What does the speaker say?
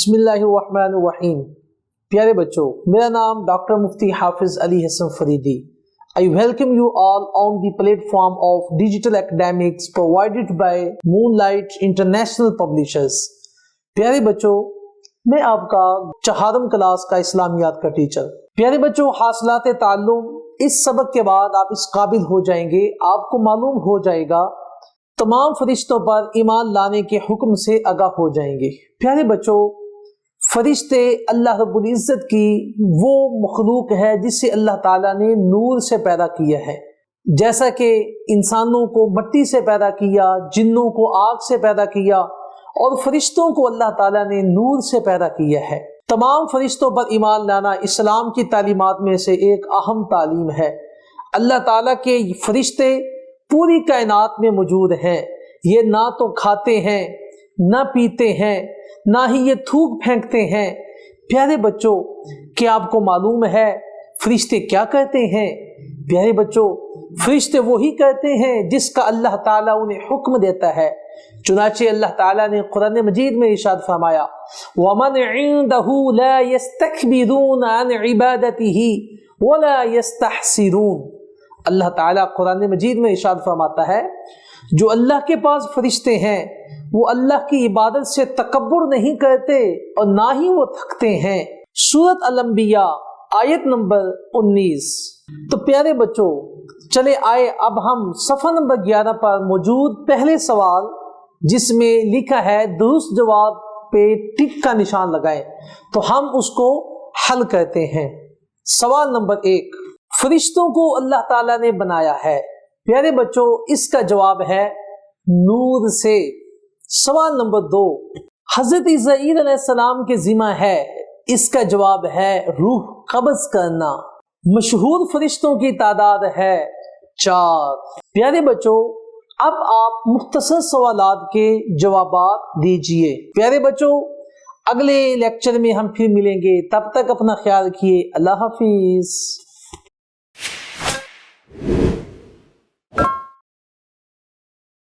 بسم اللہ الرحمن الرحیم۔ پیارے بچوں، میرا نام ڈاکٹر مفتی حافظ علی حسن Faridi. I welcome you all on the platform of digital academics provided by Moonlight International Publishers۔ پیارے بچوں، میں آپ کا چہارم کلاس کا اسلامیات کا ٹیچر۔ پیارے بچوں، حاصلات تعلم، اس سبق کے بعد آپ اس قابل ہو جائیں گے، آپ کو معلوم ہو جائے گا، تمام فرشتوں پر ایمان لانے کے حکم سے آگاہ ہو جائیں گے۔ پیارے بچوں، فرشتے اللہ رب العزت کی وہ مخلوق ہے جسے اللہ تعالیٰ نے نور سے پیدا کیا ہے۔ جیسا کہ انسانوں کو مٹی سے پیدا کیا، جنوں کو آگ سے پیدا کیا، اور فرشتوں کو اللہ تعالیٰ نے نور سے پیدا کیا ہے۔ تمام فرشتوں پر ایمان لانا اسلام کی تعلیمات میں سے ایک اہم تعلیم ہے۔ اللہ تعالیٰ کے فرشتے پوری کائنات میں موجود ہیں۔ یہ نہ تو کھاتے ہیں، نہ پیتے ہیں، نہ ہی یہ تھوک پھینکتے ہیں۔ پیارے بچوں، کیا آپ کو معلوم ہے فرشتے کیا کہتے ہیں؟ پیارے بچوں، فرشتے وہی کہتے ہیں جس کا اللہ تعالیٰ انہیں حکم دیتا ہے۔ چنانچہ اللہ تعالیٰ نے قرآن مجید میں ارشاد فرمایا، وَمَنْ عِنْدَهُ لَا يَسْتَكْبِرُونَ عَنْ عِبَادَتِهِ وَلَا يَسْتَحْسِرُونَ۔ اللہ تعالیٰ قرآن مجید میں ارشاد فرماتا ہے، جو اللہ کے پاس فرشتے ہیں وہ اللہ کی عبادت سے تکبر نہیں کرتے اور نہ ہی وہ تھکتے ہیں۔ سورۃ الانبیاء آیت نمبر 19۔ تو پیارے بچوں، چلے آئے اب ہم صفحہ نمبر 11 پر موجود پہلے سوال جس میں لکھا ہے درست جواب پہ ٹک کا نشان لگائیں، تو ہم اس کو حل کرتے ہیں۔ سوال نمبر 1، فرشتوں کو اللہ تعالیٰ نے بنایا ہے۔ پیارے بچوں، اس کا جواب ہے نور سے۔ سوال نمبر 2، حضرت عزرائیل علیہ السلام کے ذمہ ہے، اس کا جواب ہے روح قبض کرنا۔ مشہور فرشتوں کی تعداد ہے 4۔ پیارے بچوں، اب آپ مختصر سوالات کے جوابات دیجئے۔ پیارے بچوں، اگلے لیکچر میں ہم پھر ملیں گے، تب تک اپنا خیال رکھیے۔ اللہ حافظ۔